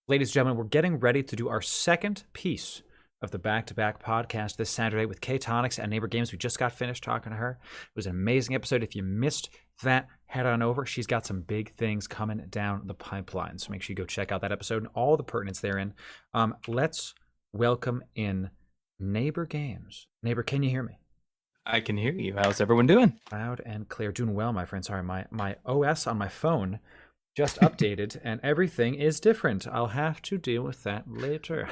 Ladies and gentlemen, we're getting ready to do our second piece of the back-to-back podcast this Saturday with Kay Tonics and Neighbor Games. We just got finished talking to her. It was an amazing episode. If you missed that, head on over. She's got some big things coming down the pipeline, so make sure you go check out that episode and all the pertinence therein. Let's welcome in Neighbor Games. Neighbor, can you hear me? I can hear you. How's everyone doing? Loud and clear. Doing well, my friend. Sorry, my OS on my phone just updated and everything is different. I'll have to deal with that later.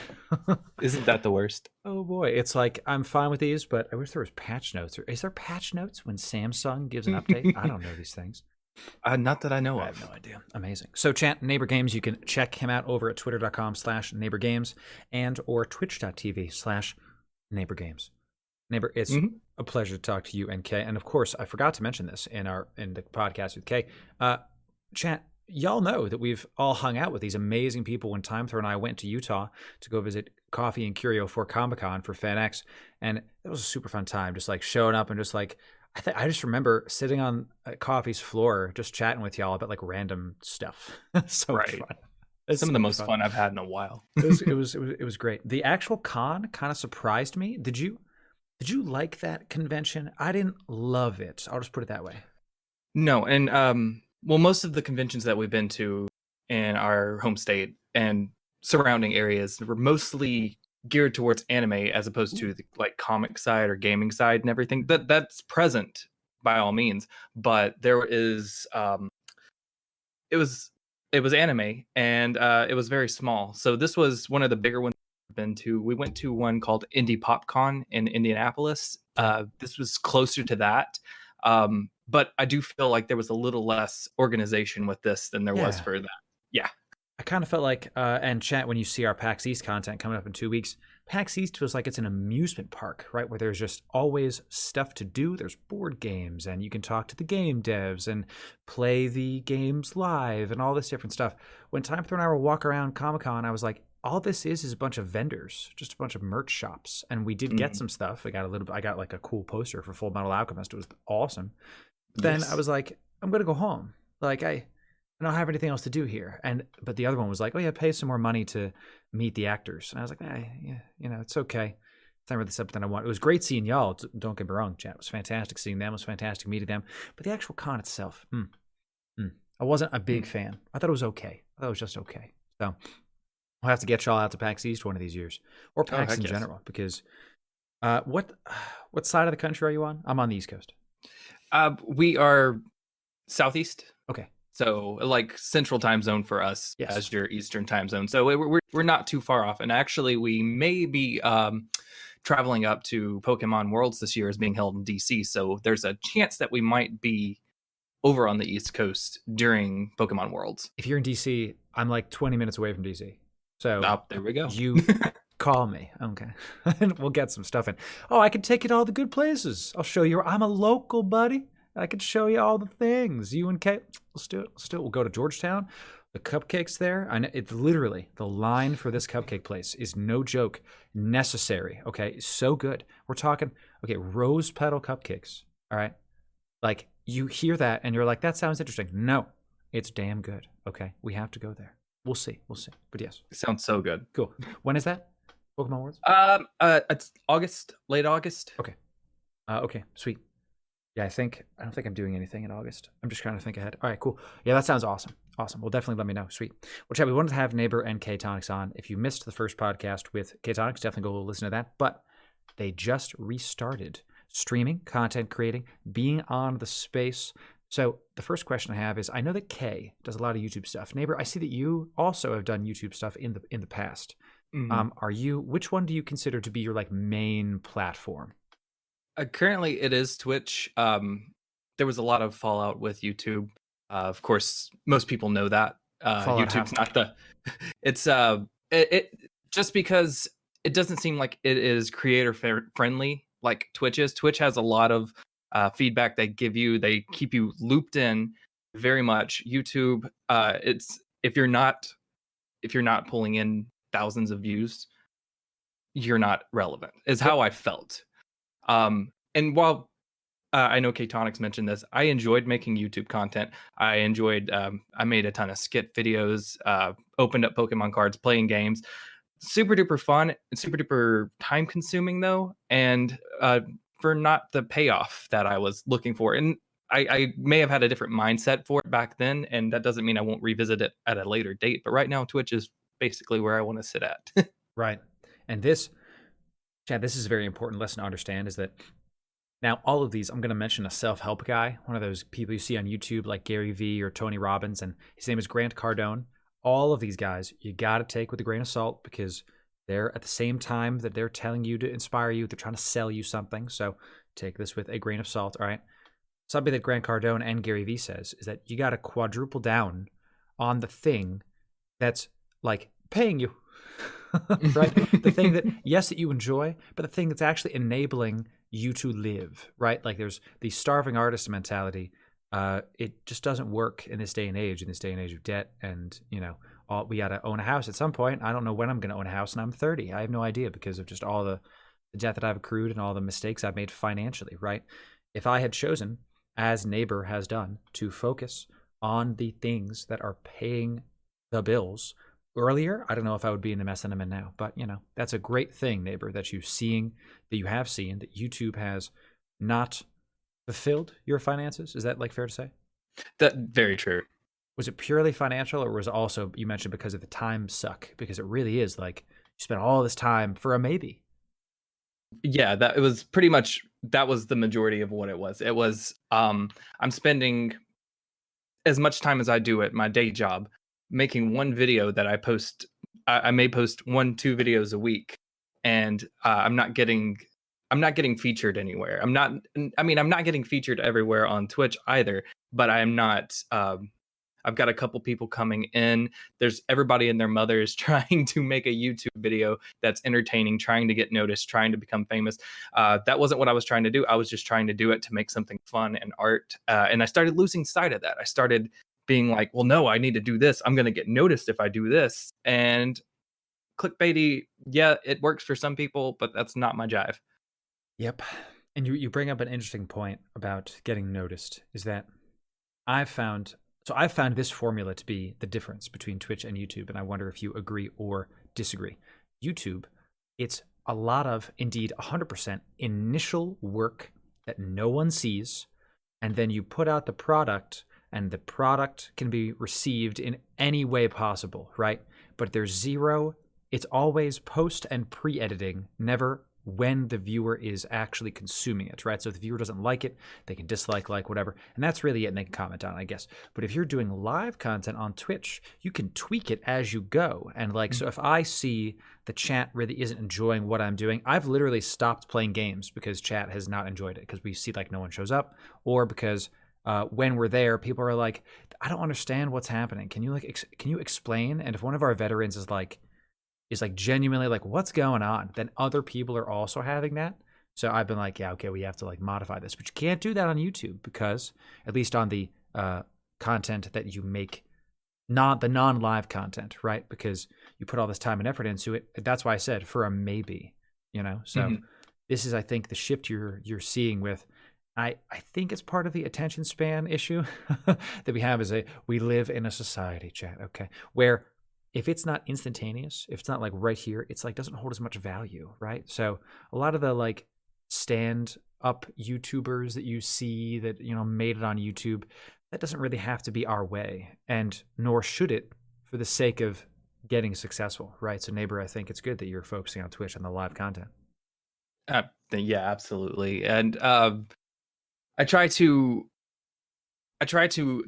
Isn't that the worst? Oh boy. It's like, I'm fine with these, but I wish there was patch notes. Is there patch notes when Samsung gives an update? I don't know these things. Not that I know I of. have no idea. Amazing. So chat Neighbor Games, you can check him out over at twitter.com/NeighborGames and or twitch.tv/NeighborGames. Neighbor, it's a pleasure to talk to you and Kay. And of course, I forgot to mention this in the podcast with Kay. Chat, y'all know that we've all hung out with these amazing people when Timethrow and I went to Utah to go visit Coffee and Curio for Comic-Con for FanX. And it was a super fun time, just like showing up and just like, I just remember sitting on Coffee's floor, just chatting with y'all about like random stuff. So right. Fun. It's some of the most fun I've had in a while. It was great. The actual con kind of surprised me. Did you like that convention? I didn't love it. I'll just put it that way. No, and well, most of the conventions that we've been to in our home state and surrounding areas were mostly geared towards anime as opposed to the like comic side or gaming side and everything. That's present by all means, but there is it was anime and it was very small. So this was one of the bigger ones I've been to. We went to one called Indie PopCon in Indianapolis. This was closer to that. But I do feel like there was a little less organization with this than there was for that. Yeah. I kind of felt like, and chat, when you see our PAX East content coming up in 2 weeks, PAX East feels like it's an amusement park, right? Where there's just always stuff to do. There's board games and you can talk to the game devs and play the games live and all this different stuff. When Timethrow and I were walk around Comic-Con, I was like, all this is a bunch of vendors, just a bunch of merch shops. And we did get some stuff. I got like a cool poster for Full Metal Alchemist. It was awesome. Then I was like, I'm going to go home. Like I don't have anything else to do here. But the other one was like, oh yeah, pay some more money to meet the actors. And I was like, yeah, it's okay. It's not really something I want. It was great seeing y'all. Don't get me wrong, chat. It was fantastic seeing them. It was fantastic meeting them. But the actual con itself, I wasn't a big fan. I thought it was okay. I thought it was just okay. So we'll have to get y'all out to PAX East one of these years, or PAX in general, because what side of the country are you on? I'm on the East Coast. We are southeast. Okay. So like central time zone for us as your eastern time zone. So we're not too far off. And actually we may be traveling up to Pokemon Worlds this year is being held in DC. So there's a chance that we might be over on the East Coast during Pokemon Worlds. If you're in DC, I'm like 20 minutes away from DC. So there we go. You call me. Okay. And we'll get some stuff in. Oh, I can take you to all the good places. I'll show you. I'm a local, buddy. I can show you all the things. You and Kate, let's do it. We'll go to Georgetown. The cupcakes there. I know it's literally the line for this cupcake place is no joke necessary. Okay. So good. We're talking, rose petal cupcakes. All right. Like you hear that and you're like, that sounds interesting. No, it's damn good. Okay. We have to go there. We'll see. But yes. It sounds so good. Cool. When is that? Pokemon Worlds? It's August, late August. Okay. Okay. Sweet. Yeah, I don't think I'm doing anything in August. I'm just trying to think ahead. All right, cool. Yeah, that sounds awesome. Well, definitely let me know. Sweet. Well, chat, we wanted to have Neighbor and Kay Tonics on. If you missed the first podcast with Kay Tonics, definitely go listen to that. But they just restarted streaming, content creating, being on the space. So the first question I have is, I know that Kay does a lot of YouTube stuff. Neighbor, I see that you also have done YouTube stuff in the past. Mm-hmm. Which one do you consider to be your like main platform? Currently, it is Twitch. There was a lot of fallout with YouTube. Of course, most people know that YouTube's not the. It's it just because it doesn't seem like it is creator friendly like Twitch is. Twitch has a lot of feedback they give you. They keep you looped in very much. YouTube, it's if you're not pulling in thousands of views, you're not relevant. Is how I felt. And while I know K-Tonics mentioned this. I enjoyed making YouTube content. I enjoyed. I made a ton of skit videos. Opened up Pokemon cards, playing games. Super duper fun. Super duper time consuming though, and for not the payoff that I was looking for. And I may have had a different mindset for it back then, and that doesn't mean I won't revisit it at a later date. But right now, Twitch is basically where I want to sit at. Right. And this, Chad, this is a very important lesson to understand is that now all of these, I'm going to mention a self-help guy, one of those people you see on YouTube like Gary Vee or Tony Robbins, and his name is Grant Cardone. All of these guys, you got to take with a grain of salt because they're at the same time that they're telling you to inspire you, they're trying to sell you something. So take this with a grain of salt, all right? Something that Grant Cardone and Gary Vee says is that you got to quadruple down on the thing that's like paying you, right? The thing that, yes, that you enjoy, but the thing that's actually enabling you to live, right? Like there's the starving artist mentality. It just doesn't work in this day and age, of debt. And, we got to own a house at some point. I don't know when I'm going to own a house, and I'm 30. I have no idea because of just all the debt that I've accrued and all the mistakes I've made financially, right? If I had chosen, as Neighbor has done, to focus on the things that are paying the bills earlier, I don't know if I would be in the mess that I'm in now. But, that's a great thing, Neighbor, that you have seen that YouTube has not fulfilled your finances. Is that fair to say? That very true. Was it purely financial, or was it also, you mentioned, because of the time suck? Because it really is like you spent all this time for a maybe. Yeah, that was the majority of what it was. It was I'm spending as much time as I do at my day job making one video that I post. I may post 1-2 videos a week, and I'm not getting featured anywhere. I'm not getting featured everywhere on Twitch either, but I'm not. I've got a couple people coming in. There's everybody and their mothers trying to make a YouTube video that's entertaining, trying to get noticed, trying to become famous. That wasn't what I was trying to do. I was just trying to do it to make something fun and art. And I started losing sight of that. I started being like, well, no, I need to do this. I'm going to get noticed if I do this. And clickbaity, yeah, it works for some people, but that's not my jive. Yep. And you bring up an interesting point about getting noticed, is that I've found this formula to be the difference between Twitch and YouTube, and I wonder if you agree or disagree. YouTube, it's a lot of, indeed 100% initial work that no one sees, and then you put out the product, and the product can be received in any way possible, right? But there's zero, it's always post and pre-editing, never when the viewer is actually consuming it, right? So if the viewer doesn't like it, they can dislike, whatever. And that's really it, and they can comment on it, I guess. But if you're doing live content on Twitch, you can tweak it as you go. And so if I see the chat really isn't enjoying what I'm doing, I've literally stopped playing games because chat has not enjoyed it, because we see no one shows up, or because when we're there, people are like, I don't understand what's happening. Can you can you explain? And if one of our veterans is genuinely what's going on, then other people are also having that. So I've been like, yeah, okay, we have to modify this, but you can't do that on YouTube, because at least on the content that you make, not the non-live content, right? Because you put all this time and effort into it. That's why I said for a maybe, so This is, I think, the shift you're seeing with, I think it's part of the attention span issue that we have, we live in a society, chat, okay, where if it's not instantaneous, if it's not right here, it's doesn't hold as much value, right? So a lot of the stand up YouTubers that you see that made it on YouTube, that doesn't really have to be our way, and nor should it, for the sake of getting successful, right? So Neighbor, I think it's good that you're focusing on Twitch and the live content. Yeah, absolutely. And I try to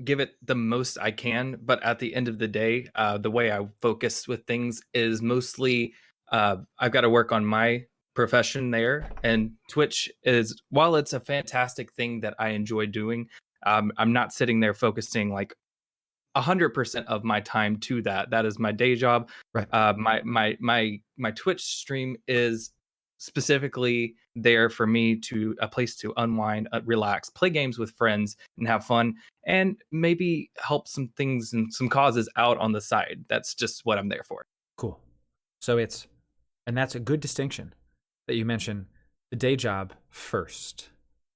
give it the most I can, but at the end of the day, the way I focus with things is mostly I've got to work on my profession there. And Twitch is, while it's a fantastic thing that I enjoy doing, I'm not sitting there focusing 100% of my time to that. That is my day job. Right. My Twitch stream is specifically there for me, a place to unwind, relax, play games with friends, and have fun, and maybe help some things and some causes out on the side. That's just what I'm there for. Cool. So and that's a good distinction that you mention, the day job first,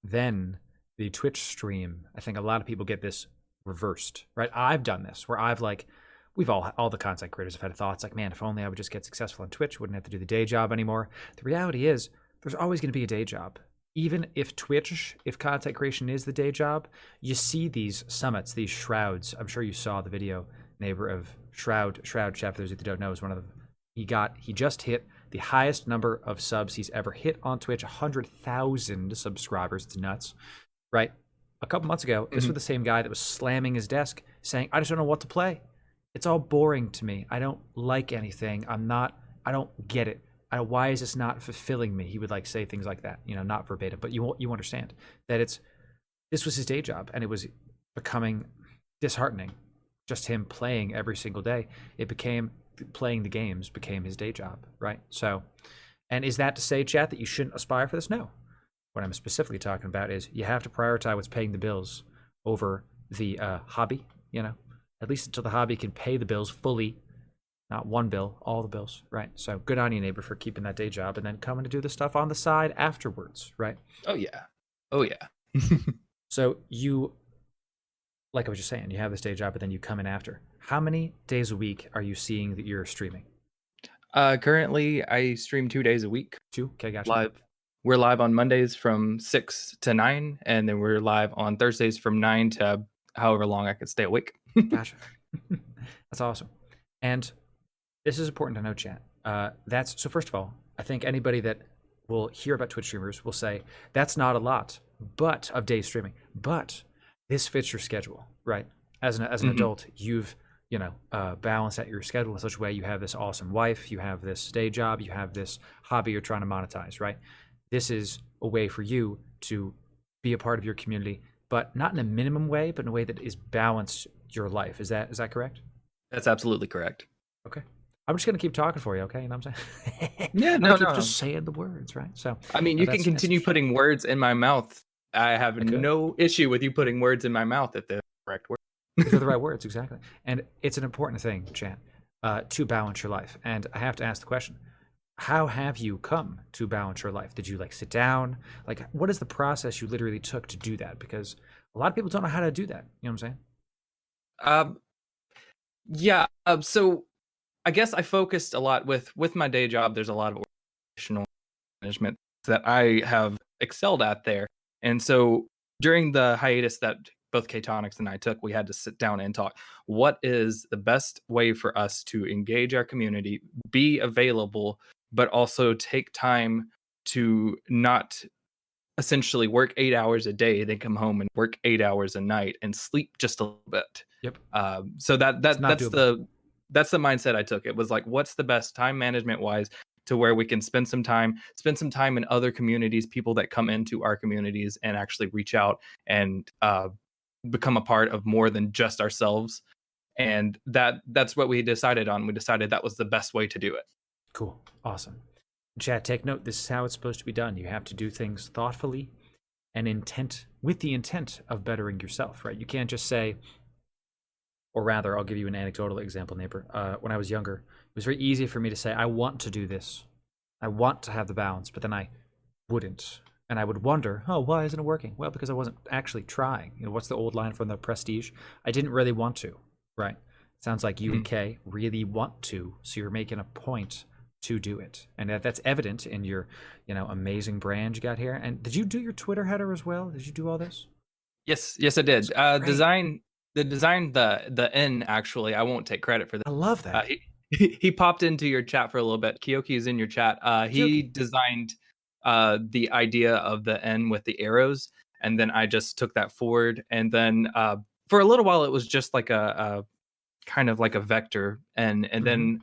then the Twitch stream, I think a lot of people get this reversed, right? I've done this where I've like, we've all the content creators have had thoughts like, man, if only I would just get successful on Twitch, wouldn't have to do the day job anymore. The reality is there's always going to be a day job. Even if if content creation is the day job, you see these summits, these shrouds. I'm sure you saw the video, neighbor, of Shroud Chat, for those of you that don't know, is one of them. He just hit the highest number of subs he's ever hit on Twitch, 100,000 subscribers. It's nuts, right? A couple months ago, this was the same guy that was slamming his desk saying, I just don't know what to play. It's all boring to me. I don't like anything. I don't get it. Why is this not fulfilling me? He would like say things like that, not verbatim, but you understand that this was his day job, and it was becoming disheartening. Just him playing every single day. Playing the games became his day job, right? So, and is that to say, chat, that you shouldn't aspire for this? No. What I'm specifically talking about is you have to prioritize what's paying the bills over the hobby, at least until the hobby can pay the bills fully. Not one bill, all the bills, right? So good on you, neighbor, for keeping that day job and then coming to do the stuff on the side afterwards, right? Oh, yeah. Oh, yeah. So you, like I was just saying, you have this day job, but then you come in after. How many days a week are you seeing that you're streaming? Currently, I stream 2 days a week. 2? Okay, gotcha. Live. We're live on Mondays from 6 to 9, and then we're live on Thursdays from 9 to however long I could stay awake. Gotcha. That's awesome. And this is important to know, chat. So first of all, I think anybody that will hear about Twitch streamers will say, that's not a lot of day streaming, but this fits your schedule, right? As an adult, you've balanced out your schedule in such a way you have this awesome wife, you have this day job, you have this hobby you're trying to monetize, right? This is a way for you to be a part of your community, but not in a minimum way, but in a way that is balanced your life. Is that correct? That's absolutely correct. Okay. I'm just going to keep talking for you, okay? You know what I'm saying? Yeah, no. Just saying the words, right? So, I mean, you can continue putting words in my mouth. I have no issue with you putting words in my mouth if they're the correct words. If they're the right words, exactly. And it's an important thing, chat, to balance your life. And I have to ask the question, how have you come to balance your life? Did you sit down? What is the process you literally took to do that? Because a lot of people don't know how to do that. You know what I'm saying? Yeah. So I guess I focused a lot with my day job. There's a lot of organizational management that I have excelled at there. And so during the hiatus that both K-Tonics and I took, we had to sit down and talk. What is the best way for us to engage our community, be available, but also take time to not essentially work 8 hours a day, then come home and work 8 hours a night and sleep just a little bit. Yep. So that's the mindset I took. It was like, what's the best time management wise to where we can spend some time in other communities, people that come into our communities and actually reach out and become a part of more than just ourselves. And that's what we decided on. We decided that was the best way to do it. Cool. Awesome. Chat, take note. This is how it's supposed to be done. You have to do things thoughtfully and with the intent of bettering yourself, right? You can't just say, or rather, I'll give you an anecdotal example, neighbor. When I was younger, it was very easy for me to say, I want to do this. I want to have the balance, but then I wouldn't. And I would wonder, why isn't it working? Well, because I wasn't actually trying. What's the old line from the Prestige? I didn't really want to, right? Sounds like you and Kay really want to, so you're making a point to do it. And that's evident in your, amazing brand you got here. And did you do your Twitter header as well? Did you do all this? Yes, I did. The N, actually, I won't take credit for that. I love that. He popped into your chat for a little bit. Kyoki is in your chat. He designed the idea of the N with the arrows, and then I just took that forward. And then for a little while, it was just like a kind of like a vector. And then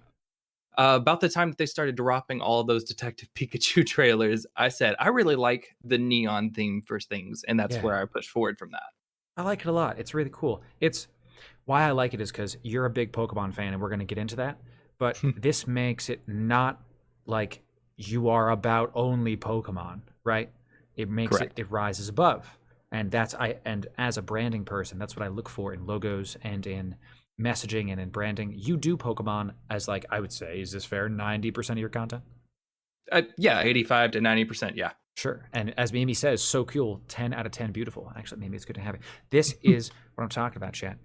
about the time that they started dropping all of those Detective Pikachu trailers, I said, I really like the neon theme for things. And that's where I pushed forward from that. I like it a lot. It's really cool. Why I like it is because you're a big Pokemon fan, and we're going to get into that. But this makes it not like you are about only Pokemon, right? It makes it rises above. And and as a branding person, that's what I look for in logos and in messaging and in branding. You do Pokemon as I would say, is this fair, 90% of your content? Yeah, 85 to 90%, yeah. Sure. And as Mimi says, so cool, 10 out of 10 beautiful. Actually, Mimi, it's good to have it. This is what I'm talking about, chat.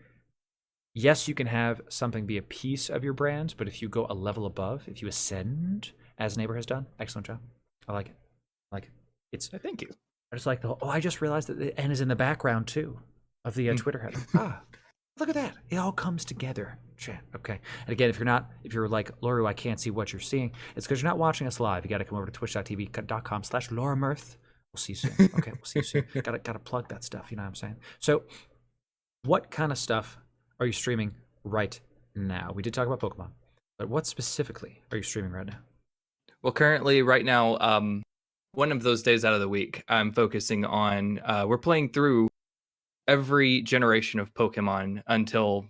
Yes, you can have something be a piece of your brand, but if you go a level above, if you ascend, as Neighbor has done, excellent job. I like it. I like it. It's Thank you. I just like the whole, I just realized that the N is in the background too of the Twitter header. Look at that. It all comes together, chat. Okay. And again, if you're like, Loru, I can't see what you're seeing, it's because you're not watching us live. You got to come over to twitch.tv.com/LauraMirth. We'll see you soon. Okay. We'll see you soon. Gotta plug that stuff. You know what I'm saying? So, what kind of stuff are you streaming right now? We did talk about Pokemon, but what specifically are you streaming right now? Well, currently, right now, one of those days out of the week, I'm focusing on. We're playing through every generation of Pokemon until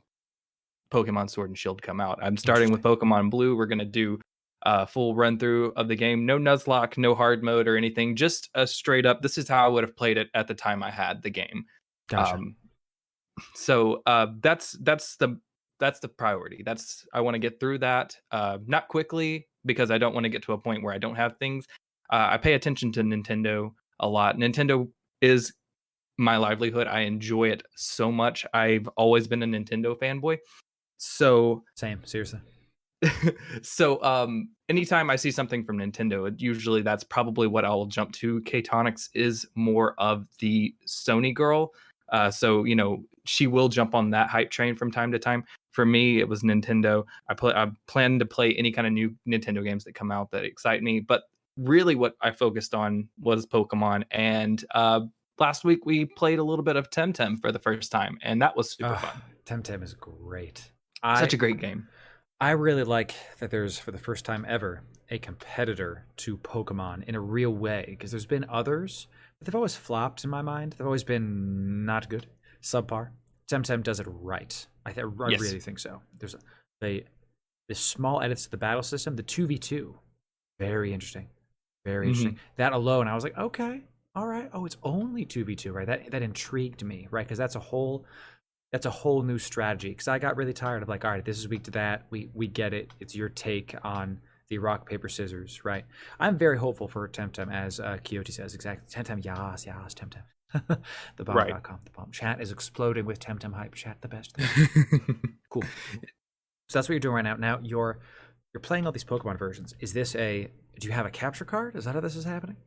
Pokemon Sword and Shield come out. I'm starting with Pokemon Blue. We're gonna do a full run through of the game. No Nuzlocke, no hard mode or anything. Just a straight up. This is how I would have played it at the time I had the game. Gotcha. So that's the priority. I want to get through that. Not quickly because I don't want to get to a point where I don't have things. I pay attention to Nintendo a lot. Nintendo is my livelihood. I enjoy it so much. I've always been a Nintendo fanboy. So Same, seriously. Anytime I see something from Nintendo, usually that's probably what I'll jump to. K-Tonics is more of the Sony girl. So she will jump on that hype train from time to time. For me, it was Nintendo. I plan to play any kind of new Nintendo games that come out that excite me. But really what I focused on was Pokemon. And last week we played a little bit of Temtem for the first time, and that was super fun. Temtem is great. Such a great game. I really like that there's, for the first time ever, a competitor to Pokemon in a real way, because there's been others, but they've always flopped in my mind. They've always been not good, subpar. Temtem does it right. I really think so. There's the small edits to the battle system, the 2v2, very interesting. Very interesting. That alone, I was like, okay, all right. Oh, it's only 2v2, right? That intrigued me, right? Because that's a whole new strategy. Because I got really tired of like, all right, this is weak to that. We get it. It's your take on the rock paper scissors, right? I'm very hopeful for Temtem, as Quixote says. Exactly. Temtem, yas, Temtem. The bomb.com. Right. The bomb chat is exploding with Temtem hype. Chat, the best. Cool. So that's what you're doing right now. Now you're playing all these Pokemon versions. Do you have a capture card? Is that how this is happening?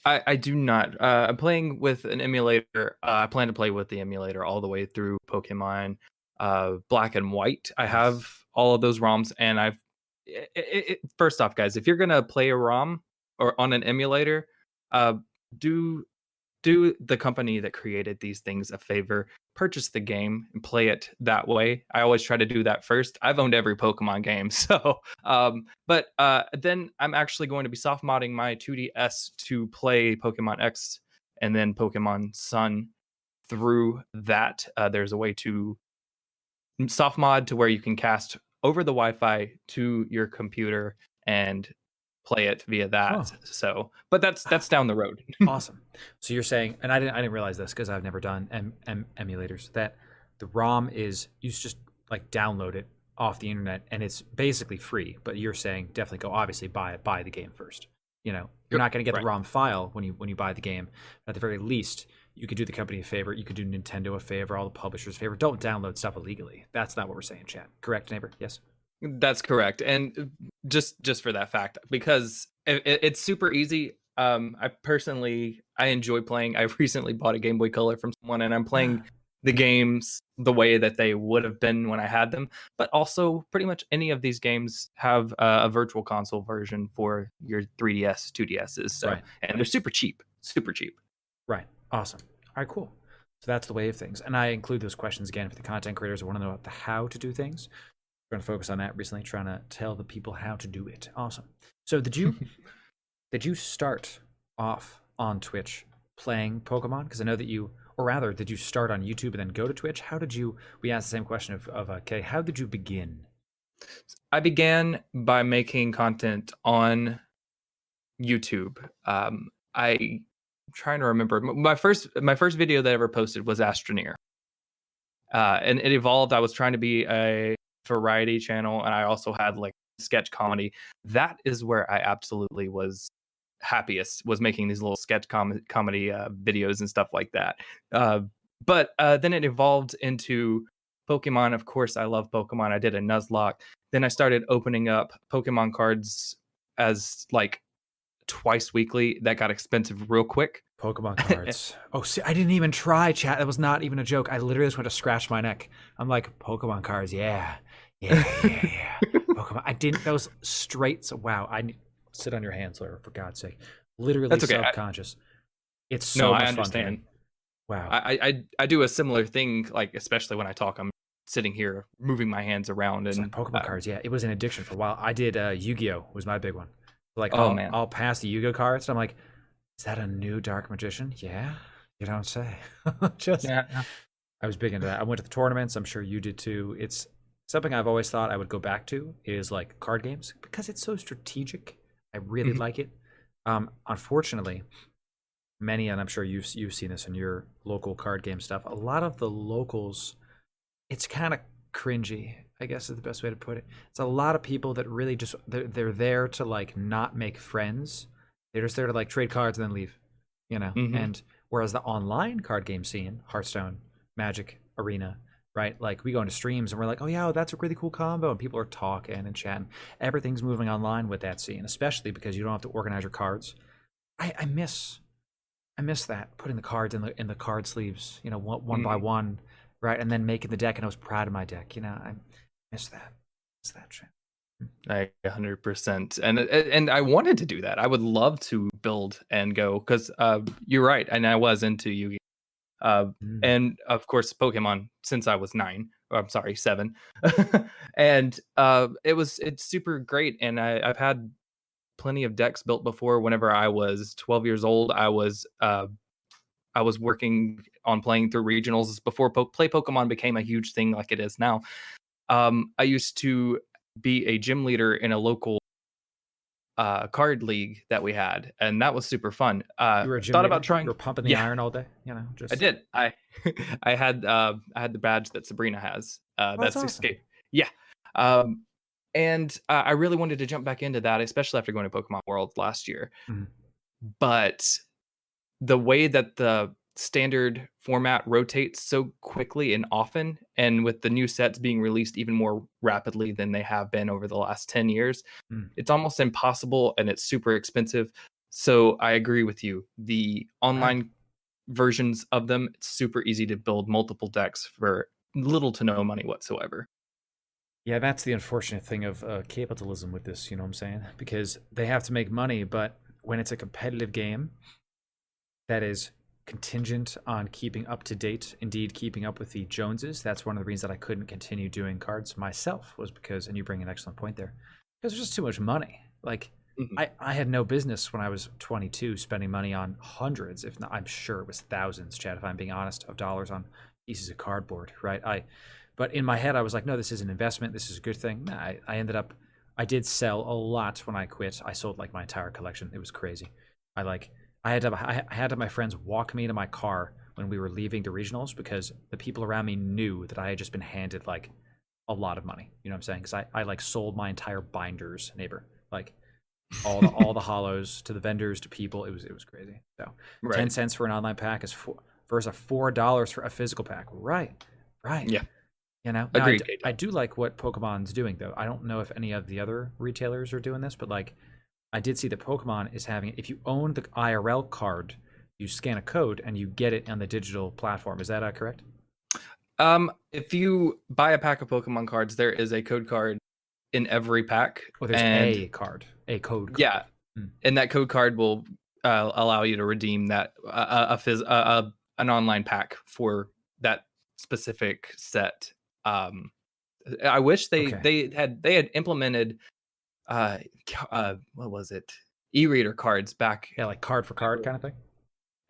I do not. I'm playing with an emulator. I plan to play with the emulator all the way through Pokemon Black and White. I have all of those ROMs, and first off, guys, if you're gonna play a ROM or on an emulator, do the company that created these things a favor. Purchase the game and play it that way. I always try to do that first. I've owned every Pokemon game, so but then I'm actually going to be soft modding my 2DS to play Pokemon X and then Pokemon Sun through that. There's a way to soft mod to where you can cast over the Wi-Fi to your computer and play it via that. So, but that's down the road. Awesome. So you're saying, and I didn't realize this because I've never done emulators, that the ROM is, you just like download it off the internet and it's basically free. But you're saying definitely go, obviously buy the game first. You're not going to get the ROM file when you buy the game. At the very least, you could do the company a favor. You could do Nintendo a favor, all the publishers a favor. Don't download stuff illegally. That's not what we're saying, chat. Correct, neighbor? Yes. That's correct. And just for that fact, because it's super easy. I enjoy playing. I recently bought a Game Boy Color from someone, and I'm playing the games the way that they would have been when I had them. But also, pretty much any of these games have a virtual console version for your 3DS, 2DSs. So, and they're super cheap. Right. Awesome. All right, cool. So that's the way of things. And I include those questions again for the content creators who want to know about the how to do things. Trying to focus on that recently, trying to tell the people how to do it. Awesome. So did you start off on Twitch playing Pokemon? Because I know that did you start on YouTube and then go to Twitch? We asked the same question of okay, how did you begin? I began by making content on YouTube. I'm trying to remember. My first video that I ever posted was Astroneer. And it evolved. I was trying to be a variety channel, and I also had like sketch comedy. That is where I absolutely was happiest, was making these little sketch comedy videos and stuff like that. But then it evolved into Pokemon. Of course, I love Pokemon. I did a Nuzlocke. Then I started opening up Pokemon cards as like twice weekly. That got expensive real quick. Pokemon cards. Oh, see, I didn't even try, chat. That was not even a joke. I literally just went to scratch my neck. I'm like, Pokemon cards, yeah. Pokemon. I didn't. That was straight. So, wow. Sit on your hands, Laura, for God's sake. Literally That's okay. subconscious. It's so much I fun. understand. Wow. I do a similar thing, like especially when I talk, I'm sitting here moving my hands around and like Pokemon cards. Yeah, it was an addiction for a while. I did Yu-Gi-Oh was my big one. Like, man, I'll pass the Yu-Gi-Oh cards. And I'm like, is that a new Dark Magician? Yeah, you don't say. I was big into that. I went to the tournaments. I'm sure you did too. It's something I've always thought I would go back to is like card games because it's so strategic. I really like it. Unfortunately, many, and I'm sure you've seen this in your local card game stuff. A lot of the locals, it's kind of cringy, I guess is the best way to put it. It's a lot of people that really just they're there to like not make friends. They're just there to like trade cards and then leave, you know. And whereas the online card game scene, Hearthstone, Magic, Arena, right? Like we go into streams and we're like, oh yeah, that's a really cool combo, and people are talking and chatting. Everything's moving online with that scene, especially because you don't have to organize your cards. I miss that, putting the cards in the card sleeves, you know, one by one, right, and then making the deck. And I was proud of my deck, you know. I miss that. Miss that shit. I 100%, and I wanted to do that. I would love to build and go because you're right, and I was into Yu-Gi-Oh, and of course Pokemon since I was 9. Or, I'm sorry, 7, and it's super great, and I've had plenty of decks built before. Whenever I was 12 years old, I was working on playing through regionals before Play Pokemon became a huge thing like it is now. I used to be a gym leader in a local card league that we had, and that was super fun. You were a gym Thought leader? about trying. You were pumping the iron all day, you know. I did. I I had the badge that Sabrina has. That's awesome. Escape. Yeah. And I really wanted to jump back into that, especially after going to Pokemon World last year. But the way that the standard format rotates so quickly and often, and with the new sets being released even more rapidly than they have been over the last 10 years, it's almost impossible, and it's super expensive. So I agree with you. The online versions of them, it's super easy to build multiple decks for little to no money whatsoever. Yeah, that's the unfortunate thing of capitalism with this, you know what I'm saying? Because they have to make money, but when it's a competitive game that is contingent on keeping up to date, indeed keeping up with the Joneses, that's one of the reasons that I couldn't continue doing cards myself, was because, and you bring an excellent point there, because there's just too much money. Like, I had no business when I was 22 spending money on hundreds, if not, I'm sure it was thousands, Chad, if I'm being honest, of dollars on pieces of cardboard, right? But in my head, I was like, no, this is an investment. This is a good thing. Nah, I ended up, I did sell a lot when I quit. I sold like my entire collection. It was crazy. I had to have my friends walk me to my car when we were leaving the regionals because the people around me knew that I had just been handed like a lot of money. You know what I'm saying? Because I like sold my entire binders, neighbor. Like all the hollows to the vendors, to people. It was crazy. So 10 cents for an online pack is versus $4 for a physical pack. Right. Yeah. You know, now, I do like what Pokemon's doing, though. I don't know if any of the other retailers are doing this, but like, I did see that Pokemon is having, if you own the IRL card, you scan a code and you get it on the digital platform. Is that correct? If you buy a pack of Pokemon cards, there is a code card in every pack. Oh, there's a code card. Yeah, and that code card will allow you to redeem that an online pack for that specific set. I wish they had implemented what was it, e-reader cards back, like card for card kind of thing.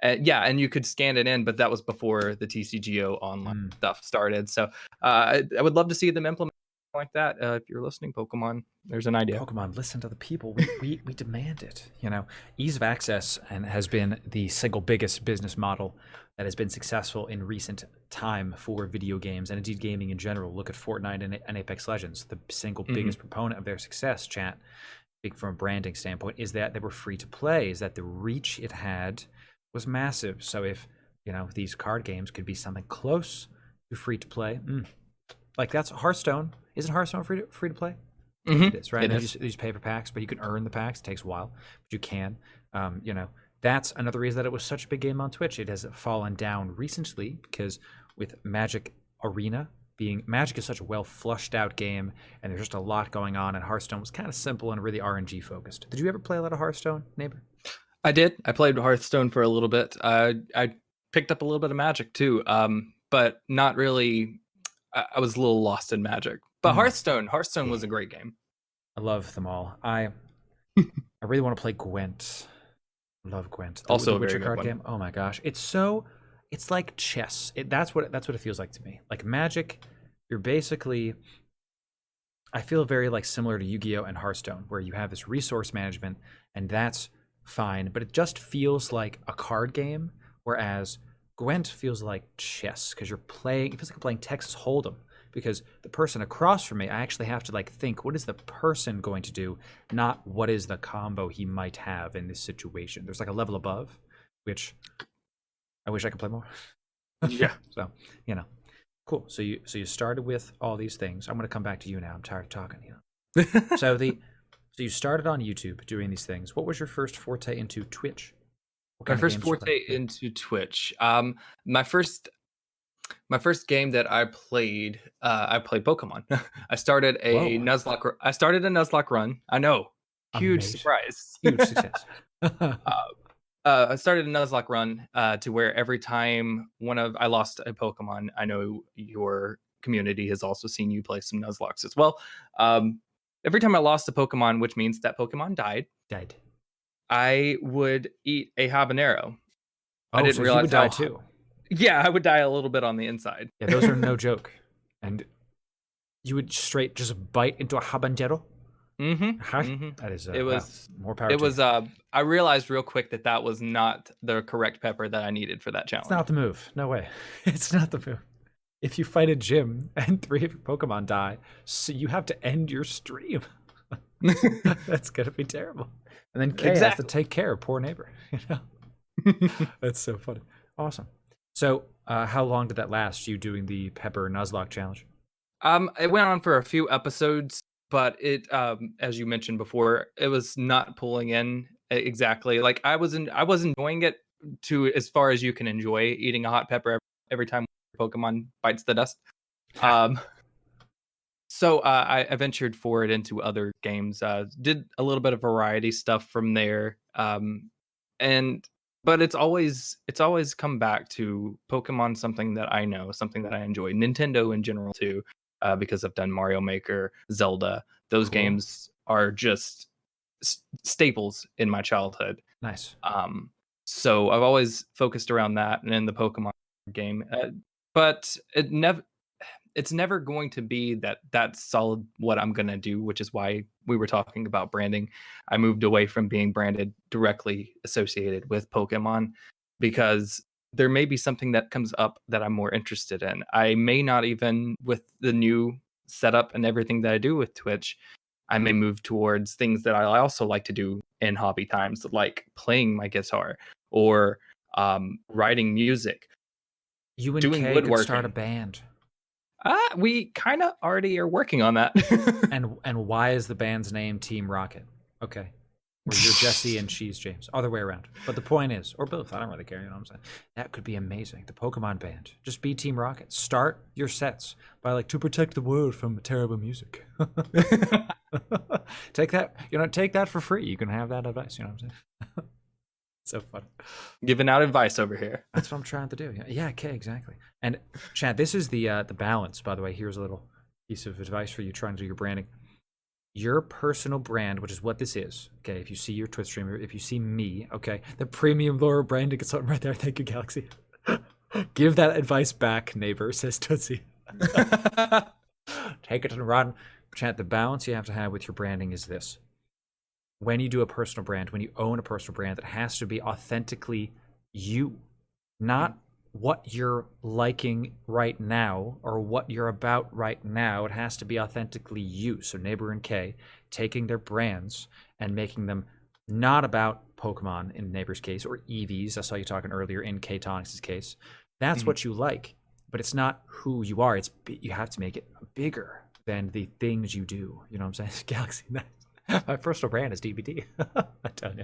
And you could scan it in, but that was before the TCGO online stuff started. So I would love to see them implement like that. If you're listening, Pokemon, there's an idea. Pokemon, listen to the people. We demand it. You know, ease of access and has been the single biggest business model that has been successful in recent time for video games and indeed gaming in general. Look at Fortnite and Apex Legends, the single biggest proponent of their success, chat, speaking from a branding standpoint, is that they were free to play, is that the reach it had was massive. So if, these card games could be something close to free to play, like that's Hearthstone. Isn't Hearthstone free to play? It is, right? These paper packs, but you can earn the packs. It takes a while, but you can. That's another reason that it was such a big game on Twitch. It has fallen down recently because with Magic Arena Magic is such a well flushed out game, and there's just a lot going on. And Hearthstone was kind of simple and really RNG focused. Did you ever play a lot of Hearthstone, Neighbor? I did. I played Hearthstone for a little bit. I picked up a little bit of Magic too, but not really. I was a little lost in Magic. But Hearthstone was a great game. I love them all. I really want to play Gwent. Love Gwent. Also the a very Witcher good card one. game. Oh my gosh, it's like chess. That's what it feels like to me. Like Magic, you're basically, I feel very like similar to Yu-Gi-Oh and Hearthstone, where you have this resource management, and that's fine, but it just feels like a card game. Whereas Gwent feels like chess because it feels like I'm playing Texas Hold'em. Because the person across from me, I actually have to like think, what is the person going to do, not what is the combo he might have in this situation. There's like a level above, which I wish I could play more. Yeah. So, cool. So you started with all these things. I'm going to come back to you now. I'm tired of talking. So you started on YouTube doing these things. What was your first forte into Twitch? My first forte into Twitch. My first game that I played Pokemon. I started a Nuzlocke run. I know, huge Amazing. surprise, Huge success. I started a Nuzlocke run to where every time I lost a Pokemon, I know your community has also seen you play some Nuzlocks as well. Every time I lost a Pokemon, which means that Pokemon died, I would eat a habanero. I didn't realize you would die too. Yeah, I would die a little bit on the inside. Yeah, those are no joke. And you would straight just bite into a habanero? That is more power. It was I realized real quick that was not the correct pepper that I needed for that challenge. It's not the move. No way. It's not the move. If you fight a gym and 3 of your Pokemon die, so you have to end your stream. That's gonna be terrible. And then Kay has to take care of poor neighbor. That's so funny. Awesome. So, how long did that last? You doing the Pepper Nuzlocke challenge? It went on for a few episodes, but it, as you mentioned before, it was not pulling in exactly. Like I was enjoying it to as far as you can enjoy eating a hot pepper every time Pokemon bites the dust. So I ventured forward into other games. Did a little bit of variety stuff from there, but it's always come back to Pokemon, something that I know, something that I enjoy. Nintendo in general too, because I've done Mario Maker, Zelda. Those games are just staples in my childhood. Nice. So I've always focused around that and in the Pokemon game, but it's never going to be that's solid what I'm going to do, which is why we were talking about branding. I moved away from being branded directly associated with Pokemon because there may be something that comes up that I'm more interested in. I may not even, with the new setup and everything that I do with Twitch, I may move towards things that I also like to do in hobby times, like playing my guitar or writing music. You and doing Kay woodworking. could start a band. We kind of already are working on that. And why is the band's name Team Rocket? Okay. Or you're Jesse and she's James. Other way around. But the point is, or both, I don't really care, you know what I'm saying? That could be amazing. The Pokemon band. Just be Team Rocket. Start your sets by to protect the world from terrible music. Take that for free. You can have that advice, you know what I'm saying? So fun. Giving out advice over here. That's what I'm trying to do. Yeah, okay, exactly. And Chad, this is the balance, by the way. Here's a little piece of advice for you trying to do your branding. Your personal brand, which is what this is. Okay, if you see your Twitch streamer, if you see me, okay, the premium lower branding consultant right there. Thank you, Galaxy. Give that advice back, neighbor, says Tootsie. Take it and run. Chad, the balance you have to have with your branding is this. When you do a personal brand, when you own a personal brand, it has to be authentically you, not what you're liking right now or what you're about right now. It has to be authentically you. So Neighbor and Kay taking their brands and making them not about Pokemon in Neighbor's case or EVs. I saw you talking earlier in K Tonics' case. That's what you like, but it's not who you are. You have to make it bigger than the things you do. You know what I'm saying? Galaxy Nice. My personal brand is DBD. I tell you.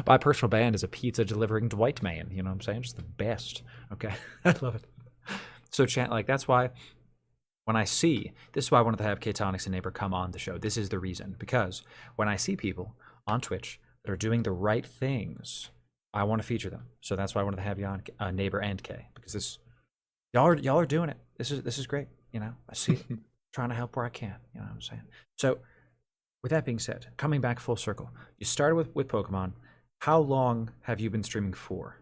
My personal brand is a pizza delivering Dwight man. You know what I'm saying? Just the best. Okay. I love it. So, chat, like, that's why when I see, this is why I wanted to have K-Tonics and Neighbor come on the show. This is the reason. Because when I see people on Twitch that are doing the right things, I want to feature them. So that's why I wanted to have you on, Neighbor and Kay. Because y'all are doing it. This is great. You know, I see it. Trying to help where I can. You know what I'm saying? So, with that being said, coming back full circle, you started with Pokemon. How long have you been streaming for?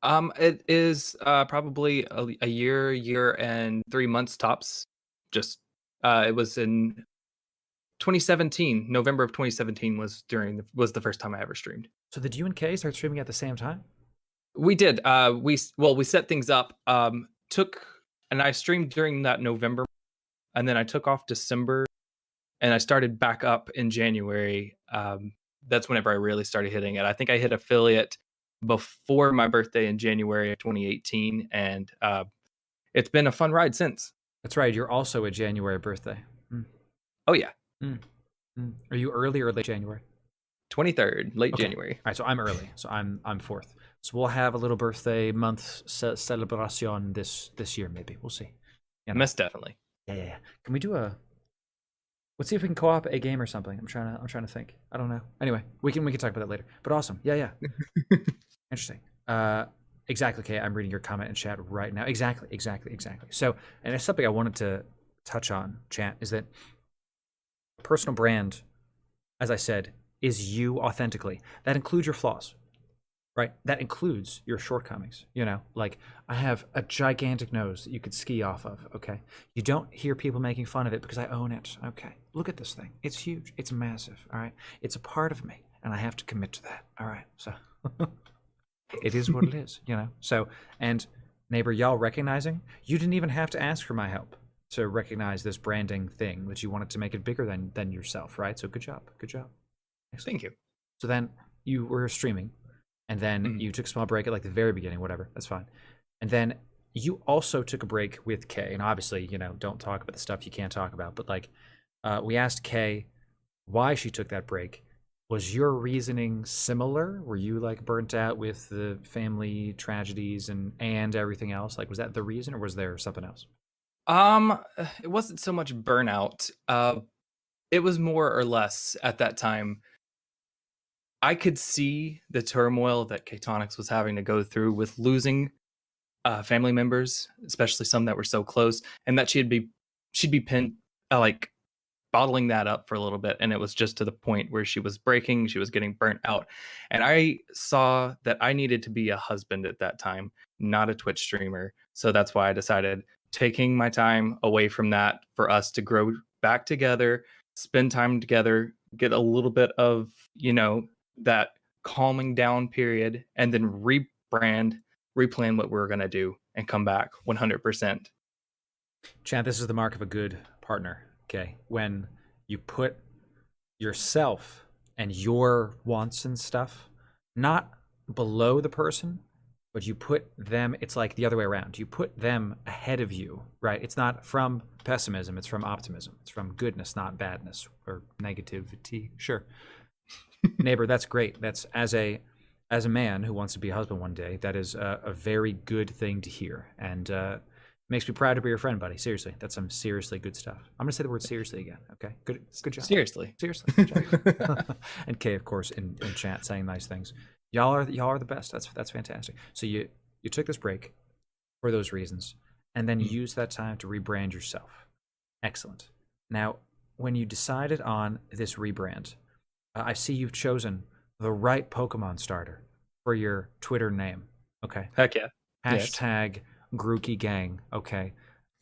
It is probably a year and 3 months tops. Just it was in 2017. November of 2017 was the first time I ever streamed. So did you and Kay start streaming at the same time? We did. We set things up. And I streamed during that November, and then I took off December, and I started back up in January. That's whenever I really started hitting it. I think I hit affiliate before my birthday in January of 2018, and it's been a fun ride since. That's right. You're also a January birthday. Oh yeah. Are you early or late January? 23rd, late January. All right, so I'm early. So I'm 4th. So we'll have a little birthday month celebration this year, maybe. We'll see. You know? Most definitely. Yeah. Can we do let's see if we can co-op a game or something. I'm trying to think. I don't know. Anyway, we can talk about that later. But awesome. Yeah. Interesting. Exactly, Kay. I'm reading your comment in chat right now. Exactly. So, and it's something I wanted to touch on, chat, is that personal brand, as I said, is you authentically. That includes your flaws, right? That includes your shortcomings. You know, like I have a gigantic nose that you could ski off of, okay? You don't hear people making fun of it because I own it, okay? Look at this thing. It's huge. It's massive, all right? It's a part of me, and I have to commit to that, all right? So it is what it is, you know? So, and Neighbor, y'all recognizing, you didn't even have to ask for my help to recognize this branding thing that you wanted to make it bigger than yourself, right? So good job. Thank you. So then you were streaming, and then you took a small break at like the very beginning, whatever, that's fine. And then you also took a break with Kay, and obviously, you know, don't talk about the stuff you can't talk about, but like we asked Kay why she took that break. Was your reasoning similar? Were you like burnt out with the family tragedies and everything else? Like, was that the reason, or was there something else? It wasn't so much burnout. It was more or less at that time. I could see the turmoil that K-Tonics was having to go through with losing family members, especially some that were so close, and that she'd be pinned, like bottling that up for a little bit, and it was just to the point where she was breaking, she was getting burnt out, and I saw that I needed to be a husband at that time, not a Twitch streamer. So that's why I decided taking my time away from that for us to grow back together, spend time together, get a little bit of, you know, that calming down period, and then replan what we're going to do and come back 100%. Chad, this is the mark of a good partner, okay? When you put yourself and your wants and stuff not below the person, but you put them, it's like the other way around. You put them ahead of you, right? It's not from pessimism, it's from optimism. It's from goodness, not badness or negativity. Sure. Neighbor, that's great. That's as a man who wants to be a husband one day, that is a very good thing to hear, and makes me proud to be your friend, buddy. Seriously, that's some seriously good stuff. I'm gonna say the word seriously again. Okay, good job. Seriously, good job. And Kay, of course, in chat saying nice things. Y'all are the best. That's fantastic. So you took this break for those reasons, and then you used that time to rebrand yourself. Excellent. Now, when you decided on this rebrand, I see you've chosen the right Pokemon starter for your Twitter name. Okay. Heck yeah. Hashtag Grookey Gang. Okay.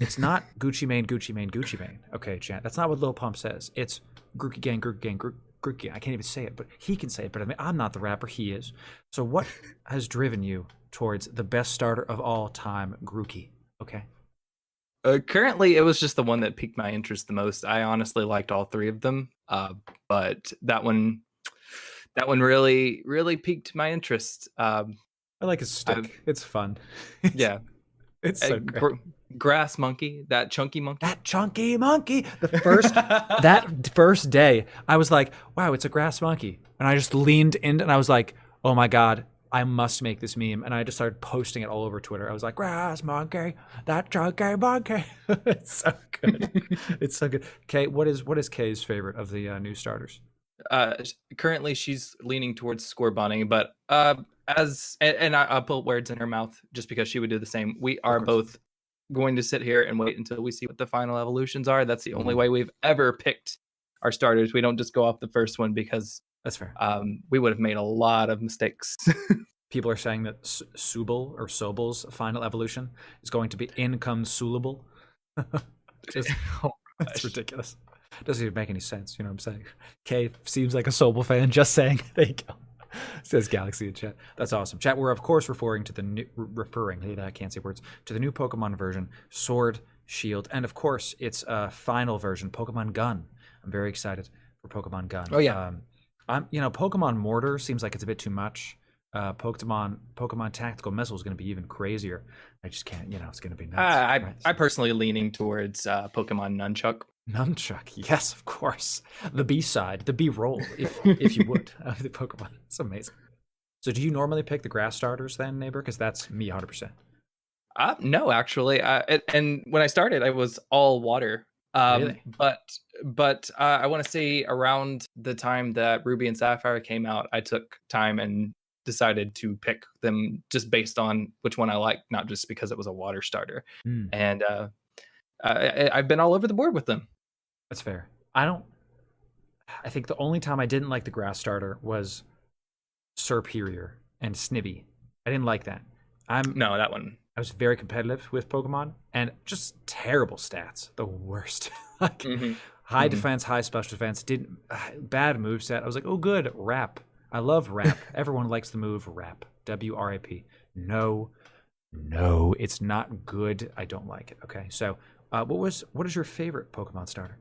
It's not Gucci Mane. Okay, chat. That's not what Lil Pump says. It's Grookey Gang, Grookey. I can't even say it, but he can say it better than me. I'm not the rapper. He is. So what has driven you towards the best starter of all time, Grookey. Okay. Currently, it was just the one that piqued my interest the most. I honestly liked all three of them, but that one really, really piqued my interest. I like his stick. It's fun. Yeah, It's so great. Grass monkey, that chunky monkey. That chunky monkey. That first day, I was like, wow, it's a grass monkey. And I just leaned in and I was like, oh my God, I must make this meme. And I just started posting it all over Twitter. I was like, grass monkey, that chunky monkey. It's so good. It's so good. Kay, what is Kay's favorite of the new starters? Currently she's leaning towards Scorbunny, but I'll put words in her mouth just because she would do the same. We are both going to sit here and wait until we see what the final evolutions are. That's the only way we've ever picked our starters. We don't just go off the first one because that's fair. We would have made a lot of mistakes. People are saying that Subal or Sobal's final evolution is going to be Inconsolable. That's ridiculous. Doesn't even make any sense. You know what I'm saying? Kay seems like a Sobel fan. Just saying. There you go. Says Galaxy in chat. That's awesome. Chat, we're of course referring to the new, I can't say words, to the new Pokemon version, Sword, Shield, and of course its final version, Pokemon Gun. I'm very excited for Pokemon Gun. Oh yeah. Pokemon Mortar seems like it's a bit too much. Pokemon Tactical Missile is going to be even crazier. I just can't. It's going to be nuts. I personally leaning towards Pokemon Nunchuck. Nunchuck, yes, of course. The B-side, the B-roll, if you would, of the Pokemon. It's amazing. So do you normally pick the grass starters then, Neighbor? Because that's me 100%. No, actually. And when I started, I was all water. Really? But I want to say around the time that Ruby and Sapphire came out, I took time and decided to pick them just based on which one I liked, not just because it was a water starter. And I've been all over the board with them. That's fair. I think the only time I didn't like the grass starter was Superior and Snivy. I didn't like that. No, that one. I was very competitive with Pokemon and just terrible stats. The worst. High defense, high special defense, bad moveset. I was like, oh good, Wrap. I love Wrap. Everyone likes the move Wrap. W-R-A-P. No, it's not good. I don't like it. Okay. So what is your favorite Pokemon starter?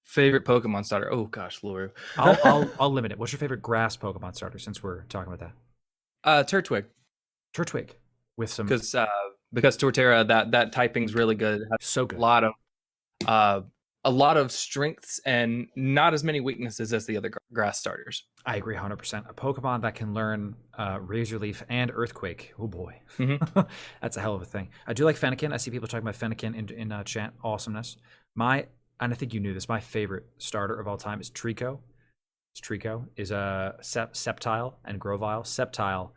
Favorite Pokemon starter? Oh gosh, Laura. I'll limit it. What's your favorite grass Pokemon starter? Since we're talking about that, Turtwig. Turtwig with some because Torterra that typing's really good. So good. A lot of strengths and not as many weaknesses as the other grass starters. I agree 100%. A Pokemon that can learn Razor Leaf and Earthquake. Oh boy, that's a hell of a thing. I do like Fennekin. I see people talking about Fennekin in chat. Awesomeness. And I think you knew this. My favorite starter of all time is Trico. Trico is a Sceptile and Grovyle. Sceptile,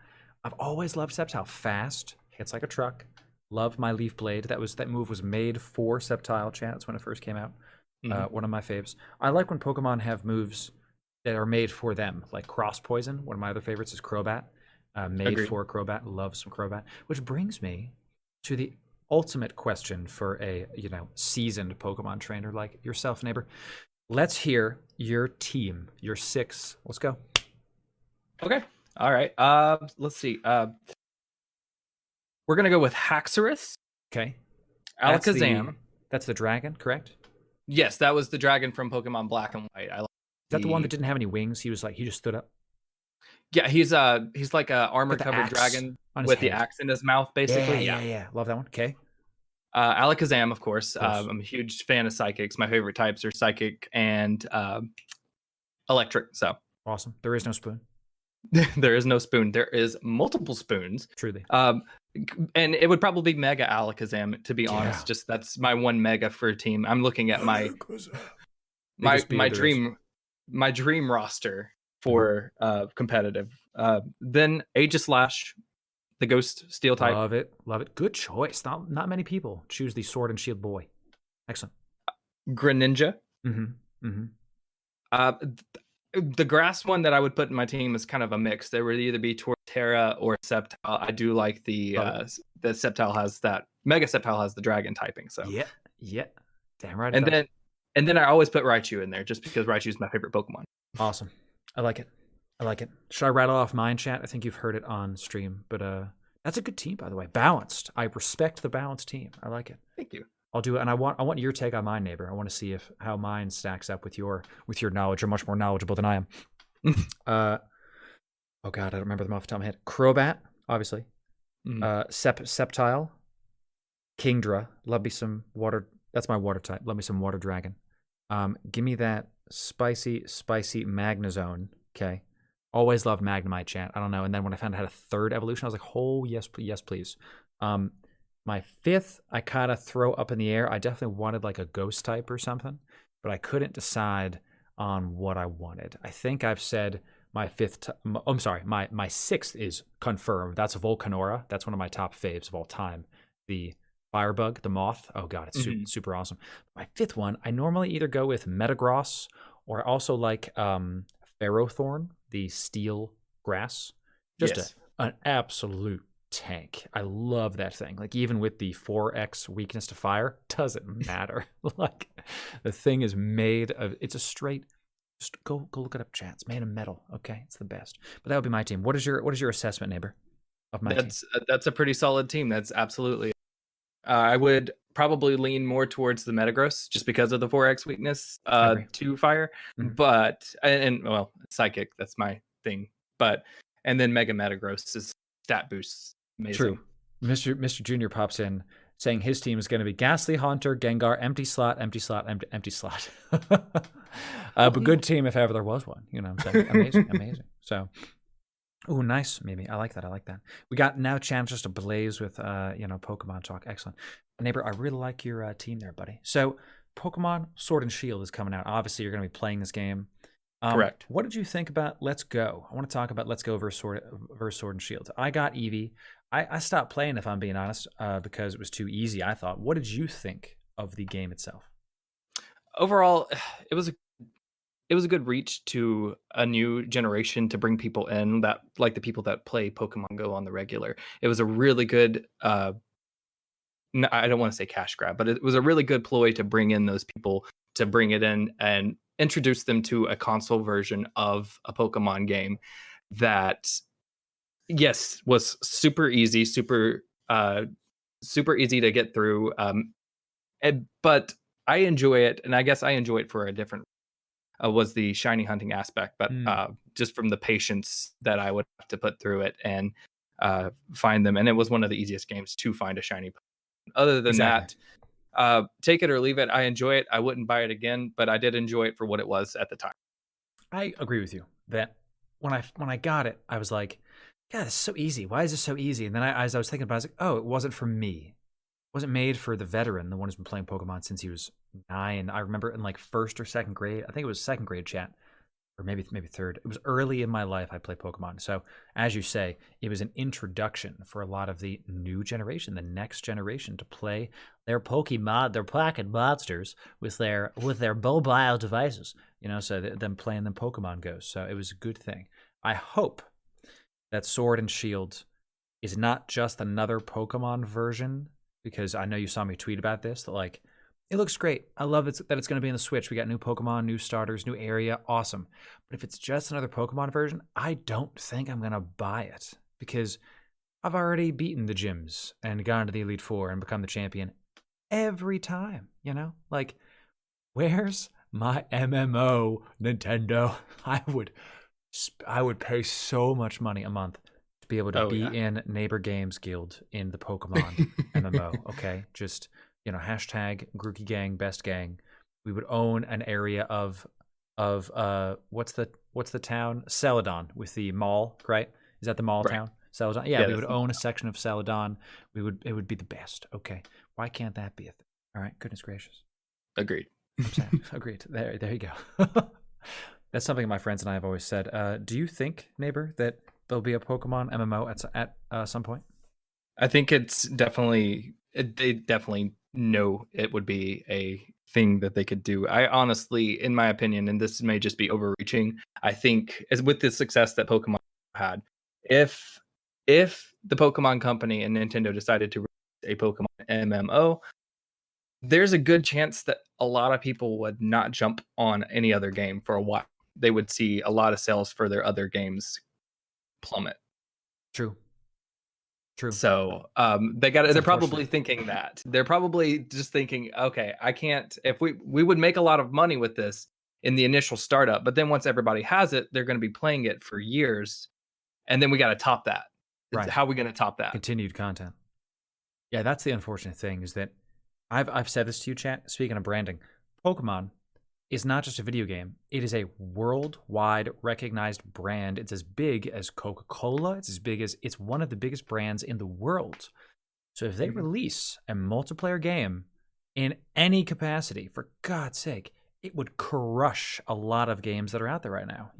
I've always loved Sceptile. Fast, hits like a truck. Love my Leaf Blade. That move was made for Sceptile. Chat. That's when it first came out. One of my faves. I like when Pokemon have moves that are made for them, like Cross Poison. One of my other favorites is Crobat. Made for Crobat. Love some Crobat. Which brings me to the ultimate question for a seasoned Pokemon trainer like yourself, Neighbor. Let's hear your team, your 6. Let's go. Okay. All right. Let's see. We're gonna go with Haxorus. Okay. Alakazam. That's the dragon, correct? Yes, that was the dragon from Pokemon Black and White. Is that the one that didn't have any wings? He just stood up. Yeah, he's like a armor covered dragon with the axe in his mouth, basically. Yeah. Love that one. Okay. Alakazam, of course. I'm a huge fan of psychics. My favorite types are psychic and electric. So awesome. There is no spoon. There is no spoon. There is multiple spoons. Truly. And it would probably be Mega Alakazam, to be honest. Just that's my one Mega for a team. I'm looking at my dream roster for competitive. Then Aegislash, the Ghost Steel type. Love it. Good choice. Not many people choose the Sword and Shield boy. Excellent. Greninja. Mm-hmm. The grass one that I would put in my team is kind of a mix. There would either be Torterra or Sceptile. I do like the Sceptile has that. Mega Sceptile has the dragon typing. So yeah. Damn right. And then I always put Raichu in there just because Raichu is my favorite Pokemon. Awesome. I like it. Should I rattle off mine, chat? I think you've heard it on stream, but That's a good team, by the way. Balanced. I respect the balanced team. I like it. Thank you. I'll do it, and I want your take on mine, neighbor. I want to see if how mine stacks up with your knowledge. You're much more knowledgeable than I am. Oh god, I don't remember them off the top of my head. Crobat, obviously. Sceptile, Kingdra. Love me some water. That's my water type. Love me some water dragon. Give me that spicy Magnezone. Okay. Always loved Magnemite, chat. I don't know. And then when I found I had a third evolution, I was like, oh yes, yes, please. My fifth, I kind of throw up in the air. I definitely wanted like a ghost type or something, but I couldn't decide on what I wanted. I think I've said my fifth. I'm sorry, my sixth is confirmed. That's Volcanora. That's one of my top faves of all time. The Firebug, the moth. Oh god, it's super awesome. My fifth one, I normally either go with Metagross or I also like Ferrothorn, the steel grass. Just an absolute tank. I love that thing. Like even with the 4x weakness to fire, doesn't matter. Like the thing is made of. It's a straight. Just go look it up, chat. It's made of metal. Okay, it's the best. But that would be my team. What is your assessment, neighbor, of my team? That's a pretty solid team. That's absolutely. I would probably lean more towards the Metagross just because of the 4x weakness to fire. But and well, psychic, that's my thing. But and then Mega Metagross is stat boosts. Amazing. True. Mr. Junior pops in saying his team is going to be Ghastly, Haunter, Gengar, empty slot. But good team if ever there was one. You know what I'm saying? Amazing. So, oh, nice, Mimi. I like that. We got now chances to blaze with, Pokemon talk. Excellent. Neighbor, I really like your team there, buddy. So, Pokemon Sword and Shield is coming out. Obviously, you're going to be playing this game. Correct. What did you think about Let's Go? I want to talk about Let's Go versus Sword and Shield. I got Eevee. I stopped playing, if I'm being honest, because it was too easy, I thought. What did you think of the game itself? Overall, it was a good reach to a new generation to bring people in that like the people that play Pokemon Go on the regular. It was a really good I don't want to say cash grab, but it was a really good ploy to bring in those people, to bring it in and introduce them to a console version of a Pokemon game that yes was super easy, super easy to get through, but I enjoy it, and I guess I enjoy it for a different was the shiny hunting aspect, but just from the patience that I would have to put through it and find them, and it was one of the easiest games to find a shiny. Other than that, take it or leave it. I enjoy it. I wouldn't buy it again, but I did enjoy it for what it was at the time. I agree with you that when I got it, I was like, "God, it's so easy. Why is this so easy?" And then as I was thinking about it, I was like, "Oh, it wasn't for me. It wasn't made for the veteran, the one who's been playing Pokemon since he was 9." I remember in like first or second grade. I think it was second grade, chat, or maybe third. It was early in my life I played Pokemon. So as you say, it was an introduction for a lot of the new generation, the next generation, to play their Pokemon, their Pocket monsters with their mobile devices. So them playing them Pokemon Goes. So it was a good thing. I hope that Sword and Shield is not just another Pokemon version, because I know you saw me tweet about this, that like, it looks great. I love it that it's going to be in the Switch. We got new Pokemon, new starters, new area. Awesome. But if it's just another Pokemon version, I don't think I'm going to buy it, because I've already beaten the gyms and gone to the Elite Four and become the champion every time, Like, where's my MMO, Nintendo? I would pay so much money a month to be able to be in NayborGames Guild in the Pokemon MMO, okay? Just... hashtag Grookey Gang, best gang. We would own an area of what's the town? Celadon, with the mall, right? Is that the mall town? Celadon. Yeah, we would own a section of Celadon. It would be the best. Okay. Why can't that be a thing? All right, goodness gracious. Agreed. I'm saying, agreed. There you go. That's something my friends and I have always said. Do you think, neighbor, that there'll be a Pokemon MMO at some point? I think it's definitely they definitely know it would be a thing that they could do. I honestly, in my opinion, and this may just be overreaching, I think as with the success that Pokemon had, if the Pokemon Company and Nintendo decided to release a Pokemon MMO, there's a good chance that a lot of people would not jump on any other game for a while. They would see a lot of sales for their other games plummet. True. True. So they're probably thinking that. They're probably just thinking, okay, I can't, if we would make a lot of money with this in the initial startup, but then once everybody has it, they're going to be playing it for years. And then we got to top that. Right. How are we going to top that? Continued content. Yeah, that's the unfortunate thing is that I've said this to you, chat. Speaking of branding, Pokemon is not just a video game. It is a worldwide recognized brand. It's as big as Coca-Cola. It's one of the biggest brands in the world. So if they release a multiplayer game in any capacity, for God's sake, it would crush a lot of games that are out there right now,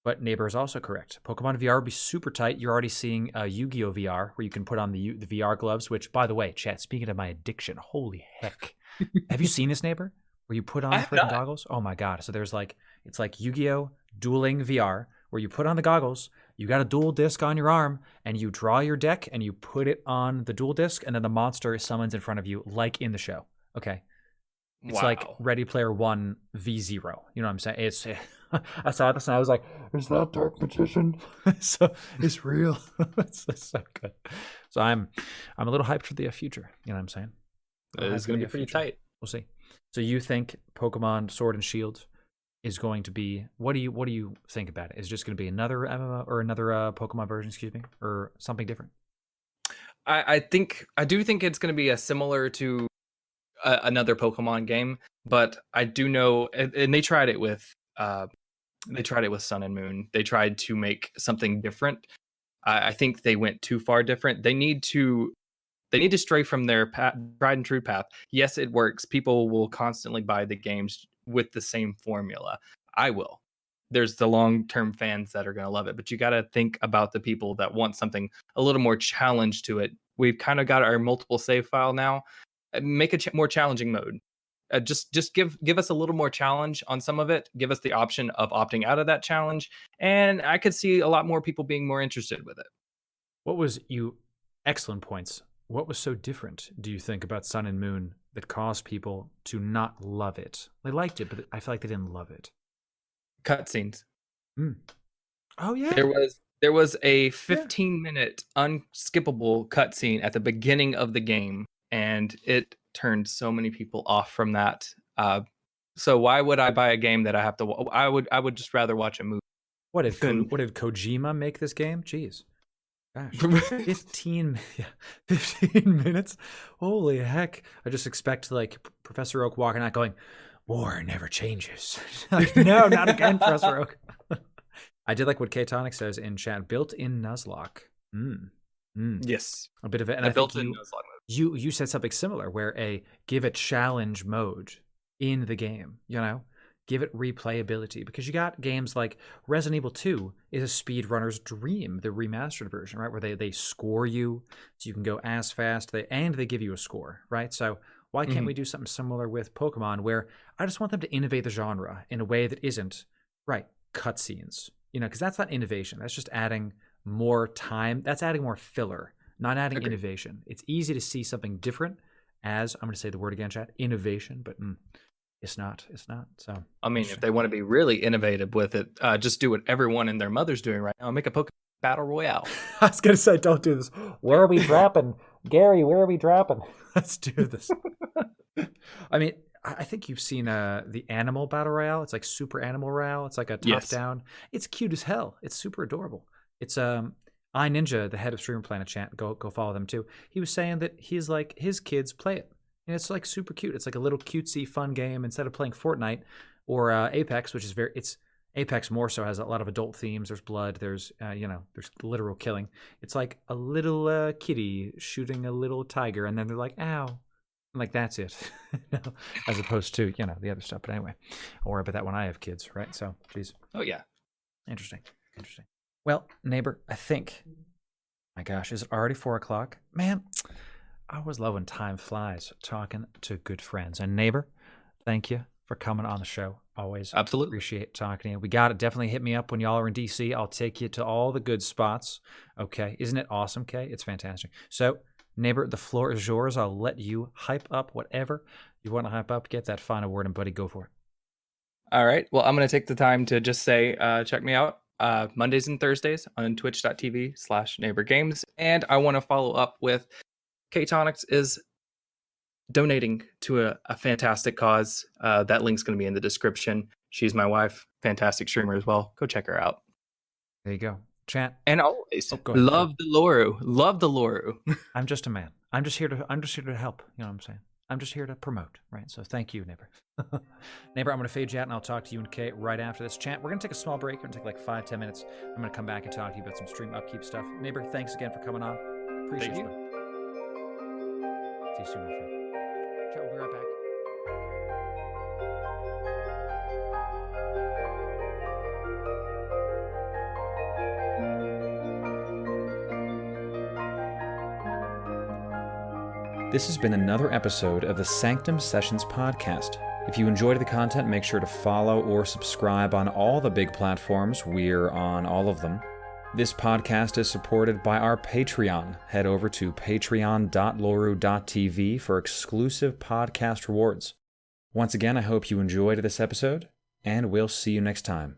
But Neighbor is also correct. Pokemon VR would be super tight. You're already seeing Yu-Gi-Oh! VR, where you can put on the VR gloves, which, by the way, chat, speaking of my addiction, holy heck. Have you seen this, Neighbor? Where you put on the freaking goggles? Oh my God. So there's it's like Yu-Gi-Oh! Dueling VR, where you put on the goggles, you got a dual disc on your arm, and you draw your deck, and you put it on the dual disc, and then the monster summons in front of you, like in the show. Okay. It's like Ready Player One V0. You know what I'm saying? It's... I saw this and I was like, "Is that Dark Magician?" So it's real. It's so good. So I'm a little hyped for the future. You know what I'm saying? It's going to be pretty tight. We'll see. So you think Pokemon Sword and Shield is going to be? What do you think about it? Is it just going to be another MMO or another Pokemon version? Excuse me, or something different? I do think it's going to be a similar to another Pokemon game, but I do know, and they tried it with. They tried it with Sun and Moon. They tried to make something different. I think they went too far different. They need to stray from their tried and true path. Yes, it works. People will constantly buy the games with the same formula. I will. There's the long-term fans that are going to love it, but you got to think about the people that want something a little more challenge to it. We've kind of got our multiple save file now. Make a more challenging mode. Just give us a little more challenge on some of it. Give us the option of opting out of that challenge, and I could see a lot more people being more interested with it. Excellent points. What was so different, do you think, about Sun and Moon that caused people to not love it? They liked it, but I feel like they didn't love it. Cutscenes. Oh yeah. There was a 15-minute unskippable cutscene at the beginning of the game, and it turned so many people off from that. So why would I buy a game that I have to? I would just rather watch a movie. What did Kojima make this game? Jeez, gosh, 15 minutes. Holy heck! I just expect Professor Oak walking out going, "War never changes." No, not again, Professor Oak. I did like what K-Tonic says in chat. Built-in Nuzlocke. Yes, a bit of it. And I think you said something similar, where give a challenge mode in the game. Give it replayability, because you got games like Resident Evil 2 is a speedrunner's dream, the remastered version, right, where they score you so you can go as fast, and they give you a score, right? So why can't we do something similar with Pokemon, where I just want them to innovate the genre in a way that isn't cutscenes, because that's not innovation. That's just adding more time. That's adding more filler, not adding innovation. It's easy to see something different as, I'm going to say the word again, chat, innovation, but it's not. So I mean, if they want to be really innovative with it, just do what everyone and their mother's doing right now. Make a Pokemon Battle Royale. I was going to say, don't do this. Where are we dropping? Gary, where are we dropping? Let's do this. I mean, I think you've seen the Animal Battle Royale. It's like Super Animal Royale. It's like a top-down. It's cute as hell. It's super adorable. It's iNinja, the head of Streamer Planet Chat. Go follow them too. He was saying that he's like, his kids play it, and it's like super cute. It's like a little cutesy fun game instead of playing Fortnite or Apex, which is Apex more so has a lot of adult themes. There's blood. There's there's literal killing. It's like a little kitty shooting a little tiger, and then they're like, ow. Like, that's it. As opposed to, the other stuff. But anyway, I'll worry about that when I have kids, right? So, geez. Oh, yeah. Interesting. Well, neighbor, I think, my gosh, is it already 4:00? Man, I always love when time flies talking to good friends. And neighbor, thank you for coming on the show. Always absolutely appreciate talking to you. We got it. Definitely hit me up when y'all are in DC. I'll take you to all the good spots. Okay. Isn't it awesome, Kay? It's fantastic. So, neighbor, the floor is yours. I'll let you hype up whatever you want to hype up. Get that final word, and buddy, go for it. All right. Well, I'm going to take the time to just say, check me out Mondays and Thursdays on twitch.tv/NayborGames. And I want to follow up with K-Tonics is donating to a fantastic cause. That link's going to be in the description. She's my wife, fantastic streamer as well. Go check her out. There you go. Chat. And always Go ahead. love the Loru. Love the Loru. I'm just a man. I'm just here to help. You know what I'm saying? I'm just here to promote, right? So thank you, Naybor. Naybor, I'm going to fade you out, and I'll talk to you and Kate right after this. Chat, we're going to take a small break. We're going to take like 5-10 minutes. I'm going to come back and talk to you about some stream upkeep stuff. Naybor, thanks again for coming on. Appreciate you. See you soon, my friend. Chat, we'll be right back. This has been another episode of the Sanctum Sessions podcast. If you enjoyed the content, make sure to follow or subscribe on all the big platforms. We're on all of them. This podcast is supported by our Patreon. Head over to patreon.loru.tv for exclusive podcast rewards. Once again, I hope you enjoyed this episode, and we'll see you next time.